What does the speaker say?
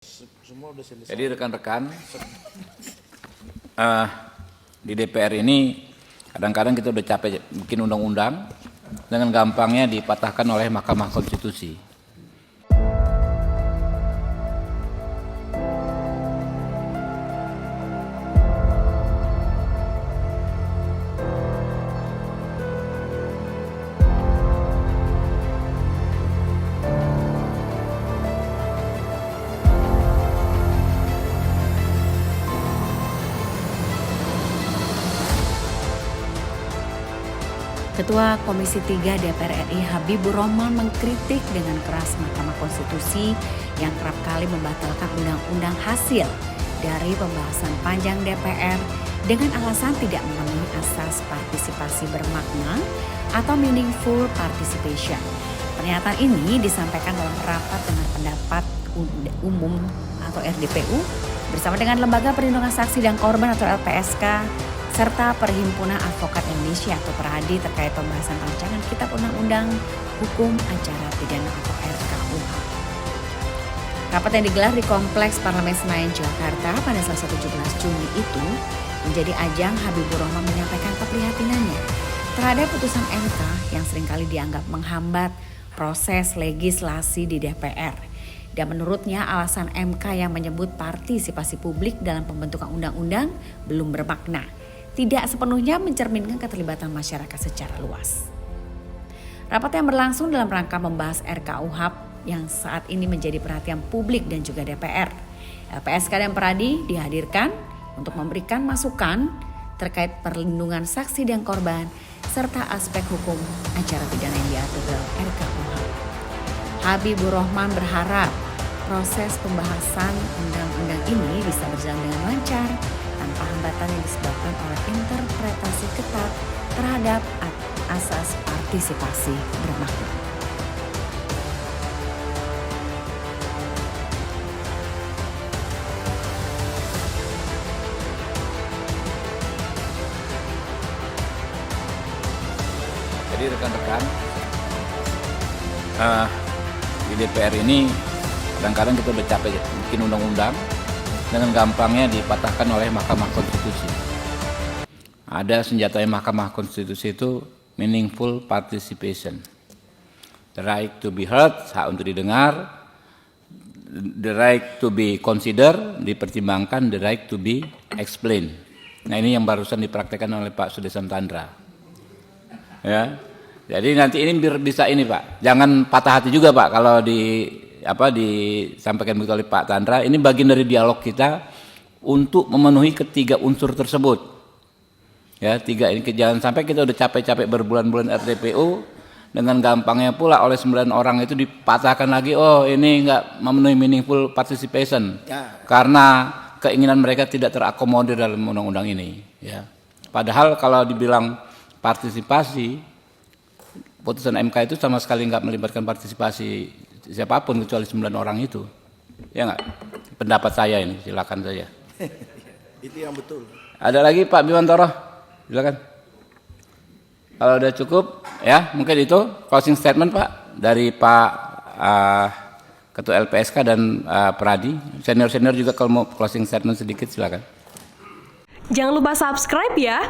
Jadi rekan-rekan, di DPR ini kadang-kadang kita udah capek bikin undang-undang, dengan gampangnya dipatahkan oleh Mahkamah Konstitusi. Ketua Komisi 3 DPR RI Habibur Rahman mengkritik dengan keras Mahkamah Konstitusi yang kerap kali membatalkan undang-undang hasil dari pembahasan panjang DPR dengan alasan tidak memenuhi asas partisipasi bermakna atau meaningful participation. Pernyataan ini disampaikan dalam rapat dengan pendapat umum atau RDPU bersama dengan Lembaga Perlindungan Saksi dan Korban atau LPSK serta Perhimpunan Advokat Indonesia atau PERADI terkait pembahasan rancangan Kitab Undang-Undang Hukum Acara Pidana atau RKUH. Rapat yang digelar di Kompleks Parlemen Senayan, Jakarta pada Selasa 17 Juni itu menjadi ajang Habibur Rahman menyampaikan keprihatinannya terhadap putusan MK yang seringkali dianggap menghambat proses legislasi di DPR. Dan menurutnya alasan MK yang menyebut partisipasi publik dalam pembentukan undang-undang belum bermakna, tidak sepenuhnya mencerminkan keterlibatan masyarakat secara luas. Rapat yang berlangsung dalam rangka membahas RKUHP yang saat ini menjadi perhatian publik dan juga DPR. LPSK dan PERADI dihadirkan untuk memberikan masukan terkait perlindungan saksi dan korban serta aspek hukum acara pidana yang diatur dalam RKUHP. Habibur Rahman berharap proses pembahasan undang-undang ini bisa berjalan dengan lancar tanpa hambatan yang disebabkan oleh interpretasi ketat terhadap asas partisipasi bermakna. Jadi rekan-rekan, di DPR ini kadang-kadang kita udah capek bikin undang-undang, dengan gampangnya dipatahkan oleh Mahkamah Konstitusi. Ada senjatanya Mahkamah Konstitusi itu meaningful participation. The right to be heard, hak untuk didengar, the right to be considered, dipertimbangkan, the right to be explained. Nah, ini yang barusan dipraktekkan oleh Pak Sudesan Tandra. Ya. Jadi nanti ini bisa ini Pak, jangan patah hati juga Pak kalau disampaikan begitu oleh Pak Tandra. Ini bagian dari dialog kita untuk memenuhi ketiga unsur tersebut. Ya, tiga ini jangan sampai kita udah capek-capek berbulan-bulan RDPU dengan gampangnya pula oleh 9 orang itu dipatahkan lagi. Oh, ini enggak memenuhi meaningful participation ya, karena keinginan mereka tidak terakomodir dalam undang-undang ini. Ya, padahal kalau dibilang partisipasi, putusan MK itu sama sekali enggak melibatkan partisipasi siapapun kecuali 9 orang itu. Ya enggak? Pendapat saya ini, silakan saja. Itu yang betul. Ada lagi Pak Bimantoro? Silakan. Kalau udah cukup ya, mungkin itu closing statement Pak dari Pak Ketua LPSK dan PERADI. Senior-senior juga kalau mau closing statement sedikit silakan. Jangan lupa subscribe ya.